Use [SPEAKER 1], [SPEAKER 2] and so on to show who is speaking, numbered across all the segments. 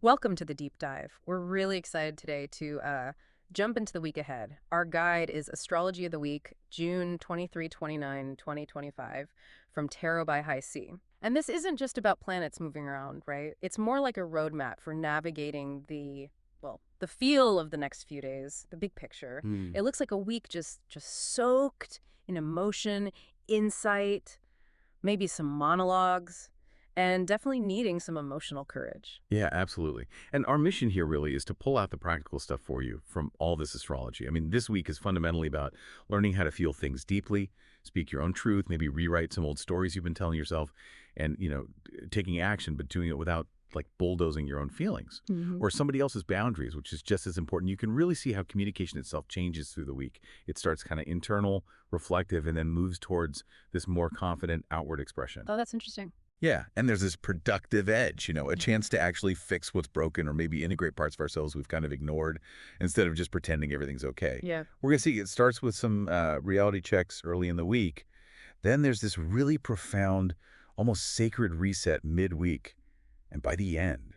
[SPEAKER 1] Welcome to the deep dive. We're really excited today to jump into the week ahead. Our guide is Astrology of the Week, June 23, 29, 2025, from Tarot by High C. And this isn't just about planets moving around, right? It's more like a roadmap for navigating the feel of the next few days, the big picture.
[SPEAKER 2] Hmm.
[SPEAKER 1] It looks like a week just soaked in emotion, insight, maybe some monologues, and definitely needing some emotional courage.
[SPEAKER 2] Yeah, absolutely. And our mission here really is to pull out the practical stuff for you from all this astrology. I mean, this week is fundamentally about learning how to feel things deeply, speak your own truth, maybe rewrite some old stories you've been telling yourself, and, taking action, but doing it without like bulldozing your own feelings or somebody else's boundaries, which is just as important. You can really see how communication itself changes through the week. It starts kind of internal, reflective, and then moves towards this more confident outward expression.
[SPEAKER 1] Oh, that's interesting.
[SPEAKER 3] Yeah, and there's this productive edge, a chance to actually fix what's broken or maybe integrate parts of ourselves we've kind of ignored instead of just pretending everything's okay.
[SPEAKER 1] Yeah.
[SPEAKER 3] We're going to see it starts with some reality checks early in the week. Then there's this really profound, almost sacred reset midweek. And by the end,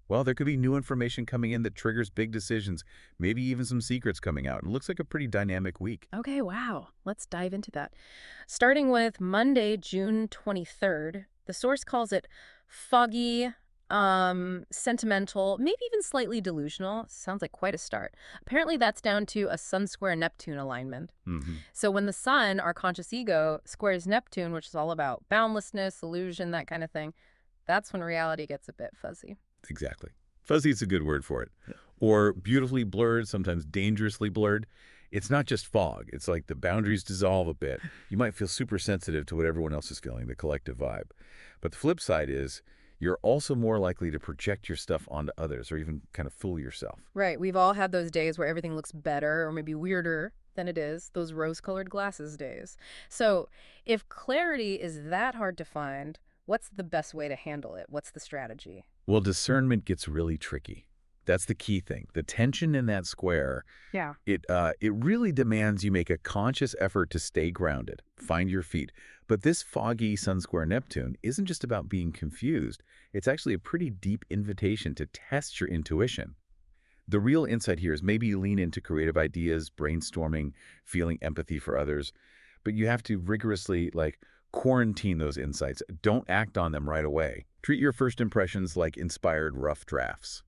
[SPEAKER 3] well, there could be new information coming in that triggers big decisions, maybe even some secrets coming out. It looks like a pretty dynamic week.
[SPEAKER 1] Okay, wow. Let's dive into that. Starting with Monday, June 23rd, the source calls it foggy, sentimental, maybe even slightly delusional. Sounds like quite a start. Apparently, that's down to a Sun square Neptune alignment.
[SPEAKER 3] Hmm.
[SPEAKER 1] So when the Sun, our conscious ego, squares Neptune, which is all about boundlessness, illusion, that kind of thing, that's when reality gets a bit fuzzy.
[SPEAKER 3] Exactly. Fuzzy is a good word for it. Or beautifully blurred, sometimes dangerously blurred. It's not just fog. It's like the boundaries dissolve a bit. You might feel super sensitive to what everyone else is feeling, the collective vibe. But the flip side is you're also more likely to project your stuff onto others or even kind of fool yourself.
[SPEAKER 1] Right. We've all had those days where everything looks better or maybe weirder than it is, those rose-colored glasses days. So if clarity is that hard to find, what's the best way to handle it? What's the strategy?
[SPEAKER 3] Well, discernment gets really tricky. That's the key thing. The tension in that square,
[SPEAKER 1] Yeah.
[SPEAKER 3] it really demands you make a conscious effort to stay grounded, find your feet. But this foggy Sun square Neptune isn't just about being confused. It's actually a pretty deep invitation to test your intuition. The real insight here is maybe you lean into creative ideas, brainstorming, feeling empathy for others, but you have to rigorously quarantine those insights. Don't act on them right away. Treat your first impressions like inspired rough drafts,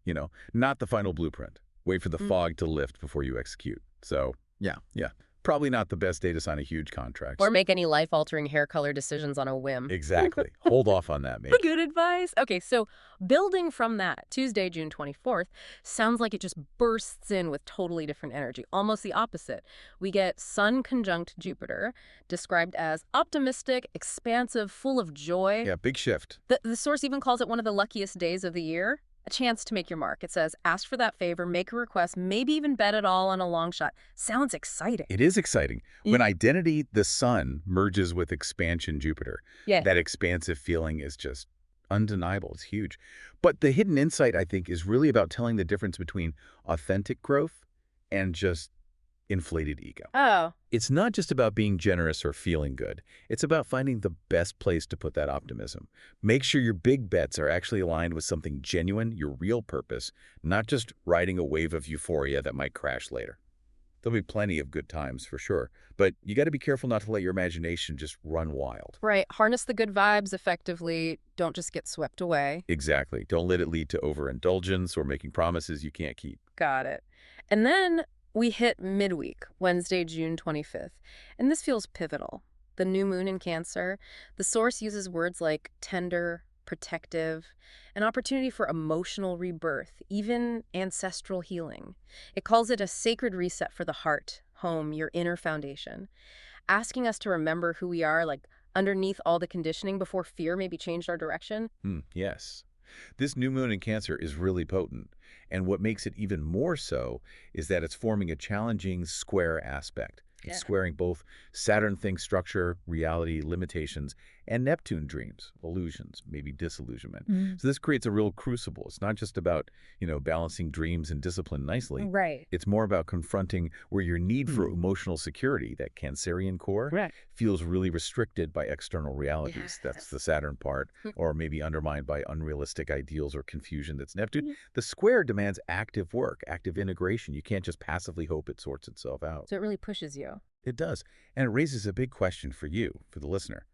[SPEAKER 3] not the final blueprint. Wait for the fog to lift before you execute. So, yeah. Probably not the best day to sign a huge contract.
[SPEAKER 1] Or make any life-altering hair color decisions on a whim.
[SPEAKER 3] Exactly. Hold off on that, maybe.
[SPEAKER 1] Good advice. Okay, so building from that, Tuesday, June 24th, sounds like it just bursts in with totally different energy, almost the opposite. We get Sun conjunct Jupiter, described as optimistic, expansive, full of joy.
[SPEAKER 3] Yeah, big shift.
[SPEAKER 1] The source even calls it one of the luckiest days of the year. A chance to make your mark. It says, ask for that favor, make a request, maybe even bet it all on a long shot. Sounds exciting.
[SPEAKER 3] It is exciting. When identity, the sun, merges with expansion Jupiter,
[SPEAKER 1] Yeah.
[SPEAKER 3] that expansive feeling is just undeniable. It's huge. But the hidden insight, I think, is really about telling the difference between authentic growth and just inflated ego.
[SPEAKER 1] Oh,
[SPEAKER 3] It's not just about being generous or feeling good. It's about finding the best place to put that optimism. Make sure your big bets are actually aligned with something genuine, your real purpose, not just riding a wave of euphoria that might crash later. There'll be plenty of good times for sure, but you got to be careful not to let your imagination just run wild.
[SPEAKER 1] right. Harness the good vibes effectively. Don't just get swept away.
[SPEAKER 3] Exactly. Don't let it lead to overindulgence or making promises you can't keep.
[SPEAKER 1] Got it. And then we hit midweek, Wednesday, June 25th. And this feels pivotal. The new moon in Cancer. The source uses words like tender, protective, an opportunity for emotional rebirth, even ancestral healing. It calls it a sacred reset for the heart, home, your inner foundation, asking us to remember who we are, like underneath all the conditioning before fear maybe changed our direction.
[SPEAKER 3] Yes. This new moon in Cancer is really potent, and what makes it even more so is that it's forming a challenging square aspect. It's
[SPEAKER 1] Yeah.
[SPEAKER 3] squaring both Saturn thinks structure, reality, limitations, and Neptune dreams, illusions, maybe disillusionment.
[SPEAKER 1] Mm.
[SPEAKER 3] So this creates a real crucible. It's not just about, balancing dreams and discipline nicely.
[SPEAKER 1] Right.
[SPEAKER 3] It's more about confronting where your need for emotional security, that Cancerian core,
[SPEAKER 1] Right.
[SPEAKER 3] feels really restricted by external realities. That's the
[SPEAKER 1] Yes.
[SPEAKER 3] Saturn part,
[SPEAKER 1] Hmm.
[SPEAKER 3] or maybe undermined by unrealistic ideals or confusion. That's Neptune.
[SPEAKER 1] Mhm.
[SPEAKER 3] The square demands active work, active integration. You can't just passively hope it sorts itself out.
[SPEAKER 1] So it really pushes you.
[SPEAKER 3] It does. And it raises a big question for you, for the listener.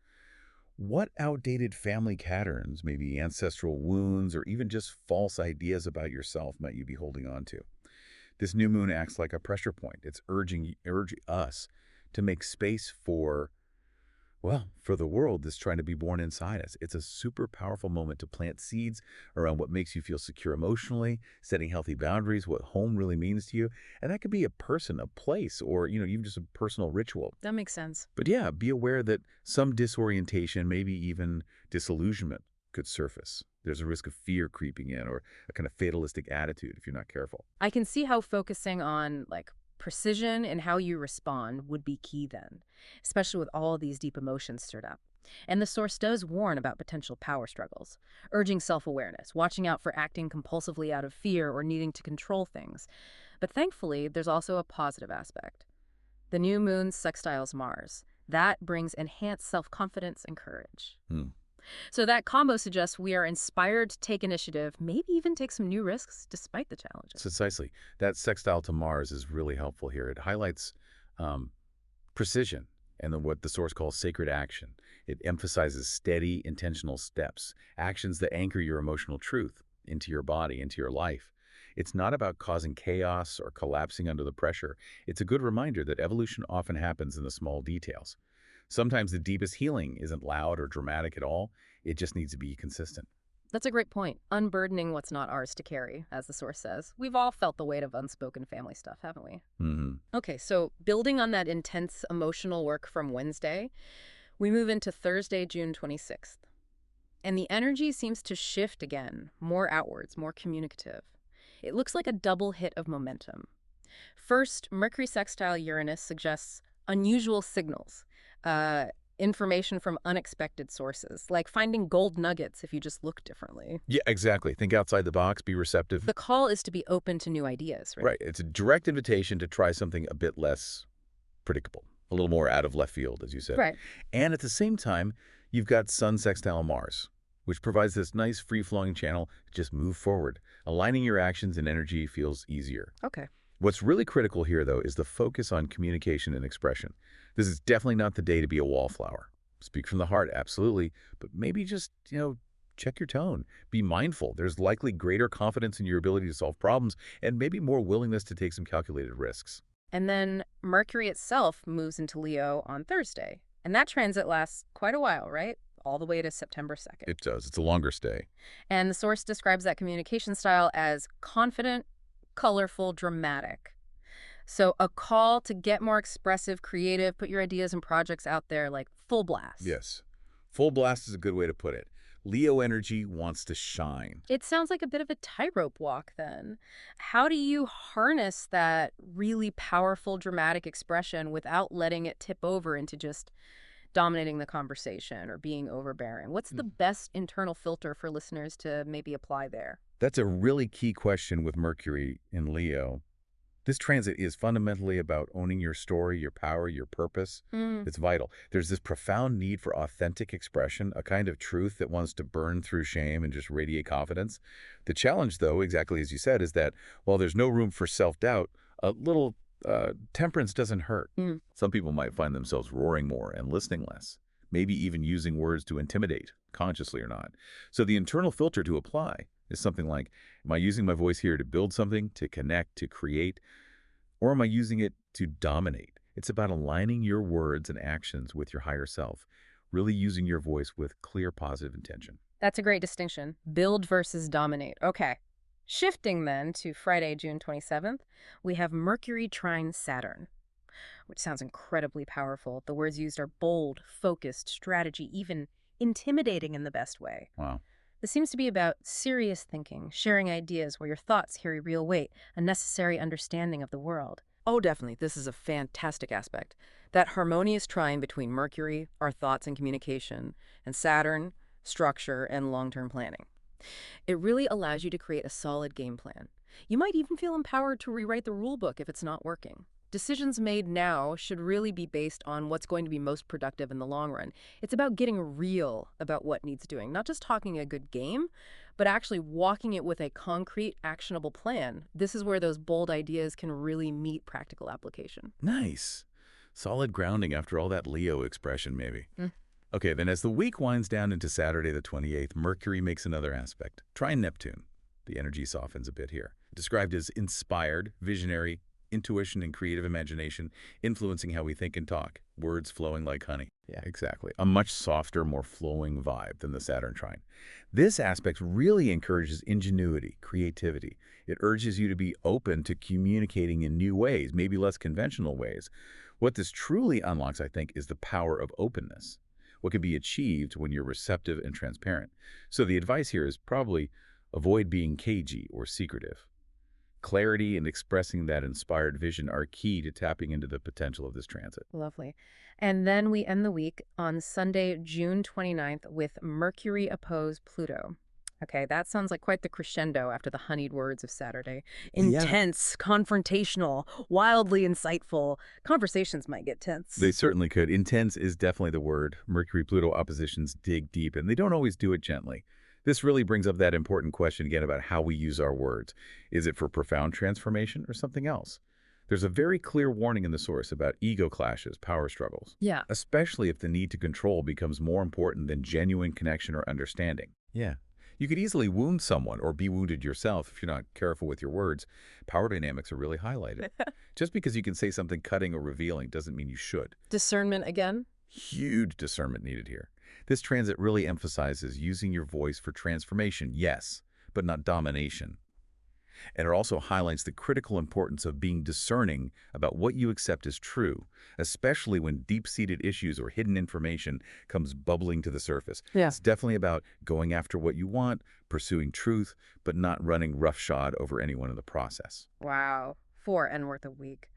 [SPEAKER 3] What outdated family patterns, maybe ancestral wounds, or even just false ideas about yourself might you be holding on to? This new moon acts like a pressure point. It's urging us to make space for the world that's trying to be born inside us. It's a super powerful moment to plant seeds around what makes you feel secure emotionally, setting healthy boundaries, what home really means to you. And that could be a person, a place, or, even just a personal ritual.
[SPEAKER 1] That makes sense.
[SPEAKER 3] But yeah, be aware that some disorientation, maybe even disillusionment, could surface. There's a risk of fear creeping in or a kind of fatalistic attitude if you're not careful.
[SPEAKER 1] I can see how focusing on precision and how you respond would be key then, especially with all these deep emotions stirred up. And the source does warn about potential power struggles, urging self-awareness, watching out for acting compulsively out of fear or needing to control things. But thankfully, there's also a positive aspect. The new moon sextiles Mars. That brings enhanced self-confidence and courage.
[SPEAKER 3] Hmm.
[SPEAKER 1] So that combo suggests we are inspired to take initiative, maybe even take some new risks despite the challenges.
[SPEAKER 3] Precisely. That sextile to Mars is really helpful here. It highlights precision and then what the source calls sacred action. It emphasizes steady, intentional steps, actions that anchor your emotional truth into your body, into your life. It's not about causing chaos or collapsing under the pressure. It's a good reminder that evolution often happens in the small details. Sometimes the deepest healing isn't loud or dramatic at all. It just needs to be consistent.
[SPEAKER 1] That's a great point. Unburdening what's not ours to carry, as the source says. We've all felt the weight of unspoken family stuff, haven't we?
[SPEAKER 3] Mm-hmm.
[SPEAKER 1] Okay, so building on that intense emotional work from Wednesday, we move into Thursday, June 26th. And the energy seems to shift again, more outwards, more communicative. It looks like a double hit of momentum. First, Mercury sextile Uranus suggests unusual signals, information from unexpected sources, like finding gold nuggets if you just look differently.
[SPEAKER 3] Yeah, exactly. Think outside the box, be receptive.
[SPEAKER 1] The call is to be open to new ideas, right?
[SPEAKER 3] Right. It's a direct invitation to try something a bit less predictable, a little more out of left field, as you said.
[SPEAKER 1] Right.
[SPEAKER 3] And at the same time, you've got Sun sextile Mars, which provides this nice free-flowing channel to just move forward. Aligning your actions and energy feels easier.
[SPEAKER 1] Okay.
[SPEAKER 3] What's really critical here, though, is the focus on communication and expression. This is definitely not the day to be a wallflower. Speak from the heart, absolutely, but maybe just, check your tone. Be mindful. There's likely greater confidence in your ability to solve problems and maybe more willingness to take some calculated risks.
[SPEAKER 1] And then Mercury itself moves into Leo on Thursday. And that transit lasts quite a while, right? All the way to September 2nd.
[SPEAKER 3] It does. It's a longer stay.
[SPEAKER 1] And the source describes that communication style as confident, colorful, dramatic. So a call to get more expressive, creative, put your ideas and projects out there like full blast.
[SPEAKER 3] Yes. Full blast is a good way to put it. Leo energy wants to shine.
[SPEAKER 1] It sounds like a bit of a tightrope walk then. How do you harness that really powerful, dramatic expression without letting it tip over into just dominating the conversation or being overbearing? What's the best internal filter for listeners to maybe apply there?
[SPEAKER 3] That's a really key question with Mercury in Leo. This transit is fundamentally about owning your story, your power, your purpose. It's vital. There's this profound need for authentic expression, a kind of truth that wants to burn through shame and just radiate confidence. The challenge, though, exactly as you said, is that while there's no room for self-doubt, a little temperance doesn't hurt. Some people might find themselves roaring more and listening less, maybe even using words to intimidate, consciously or not. So the internal filter to apply is something like, am I using my voice here to build something, to connect, to create, or am I using it to dominate? It's about aligning your words and actions with your higher self, really using your voice with clear, positive intention.
[SPEAKER 1] That's a great distinction. Build versus dominate. Okay. Shifting then to Friday, June 27th, we have Mercury trine Saturn, which sounds incredibly powerful. The words used are bold, focused, strategy, even intimidating in the best way.
[SPEAKER 3] Wow.
[SPEAKER 1] This seems to be about serious thinking, sharing ideas where your thoughts carry real weight, a necessary understanding of the world. Oh, definitely. This is a fantastic aspect. That harmonious trine between Mercury, our thoughts and communication, and Saturn, structure and long-term planning. It really allows you to create a solid game plan. You might even feel empowered to rewrite the rule book if it's not working. Decisions made now should really be based on what's going to be most productive in the long run. It's about getting real about what needs doing, not just talking a good game, but actually walking it with a concrete, actionable plan. This is where those bold ideas can really meet practical application.
[SPEAKER 3] Nice. Solid grounding after all that Leo expression, maybe.
[SPEAKER 1] Mm.
[SPEAKER 3] Okay, then as the week winds down into Saturday the 28th, Mercury makes another aspect. Try Neptune. The energy softens a bit here. Described as inspired, visionary, intuition and creative imagination influencing how we think and talk, words flowing like honey. Yeah, exactly. A much softer, more flowing vibe than the Saturn trine. This aspect really encourages ingenuity, creativity. It urges you to be open to communicating in new ways, maybe less conventional ways. What this truly unlocks, I think, is the power of openness. What can be achieved when you're receptive and transparent. So the advice here is probably avoid being cagey or secretive. Clarity and expressing that inspired vision are key to tapping into the potential of this transit.
[SPEAKER 1] Lovely. And then we end the week on Sunday, June 29th, with Mercury opposed Pluto. Okay, that sounds like quite the crescendo after the honeyed words of Saturday.
[SPEAKER 3] Yeah,
[SPEAKER 1] Intense, confrontational, wildly insightful. Conversations might get
[SPEAKER 3] they
[SPEAKER 1] tense.
[SPEAKER 3] certainly could. Intense is definitely the word. Mercury-Pluto oppositions dig deep, and they don't always do it gently. This really brings up that important question again about how we use our words. Is it for profound transformation or something else? There's a very clear warning in the source about ego clashes, power struggles,
[SPEAKER 1] Yeah.
[SPEAKER 3] especially if the need to control becomes more important than genuine connection or understanding. Yeah. You could easily wound someone or be wounded yourself if you're not careful with your words. Power dynamics are really highlighted. Just because you can say something cutting or revealing doesn't mean you should.
[SPEAKER 1] Discernment again?
[SPEAKER 3] Huge discernment needed here. This transit really emphasizes using your voice for transformation, yes, but not domination. And it also highlights the critical importance of being discerning about what you accept as true, especially when deep-seated issues or hidden information comes bubbling to the surface.
[SPEAKER 1] Yeah.
[SPEAKER 3] It's definitely about going after what you want, pursuing truth, but not running roughshod over anyone in the process.
[SPEAKER 1] Wow. 4 worth a week.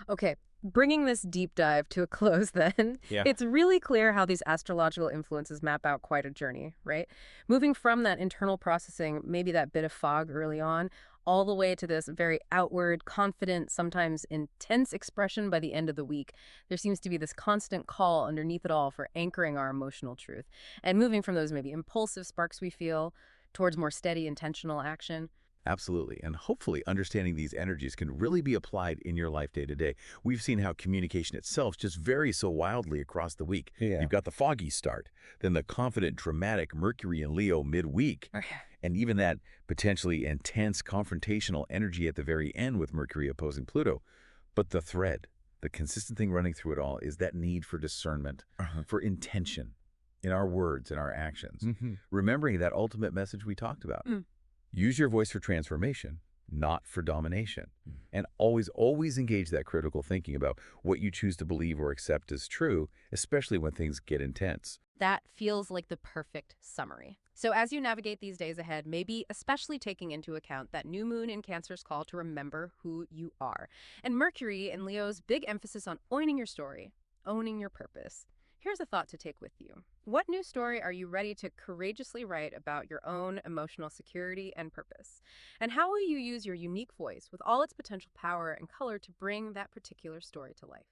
[SPEAKER 1] Okay, bringing this deep dive to a close then,
[SPEAKER 3] Yeah.
[SPEAKER 1] it's really clear how these astrological influences map out quite a journey, right? Moving from that internal processing, maybe that bit of fog early on, all the way to this very outward, confident, sometimes intense expression by the end of the week. There seems to be this constant call underneath it all for anchoring our emotional truth. And moving from those maybe impulsive sparks we feel towards more steady, intentional action.
[SPEAKER 3] Absolutely. And hopefully understanding these energies can really be applied in your life day to day. We've seen how communication itself just varies so wildly across the week.
[SPEAKER 2] Yeah.
[SPEAKER 3] You've got the foggy start, then the confident, dramatic Mercury and Leo midweek, and even that potentially intense confrontational energy at the very end with Mercury opposing Pluto. But the thread, the consistent thing running through it all is that need for discernment, for intention in our words and our actions. Remembering that ultimate message we talked about. Use your voice for transformation, not for domination. And always engage that critical thinking about what you choose to believe or accept as true, especially when things get intense.
[SPEAKER 1] That feels like the perfect summary. So as you navigate these days ahead, maybe especially taking into account that new moon in Cancer's call to remember who you are, and Mercury and Leo's big emphasis on owning your story, owning your purpose. Here's a thought to take with you. What new story are you ready to courageously write about your own emotional security and purpose? And how will you use your unique voice with all its potential power and color to bring that particular story to life?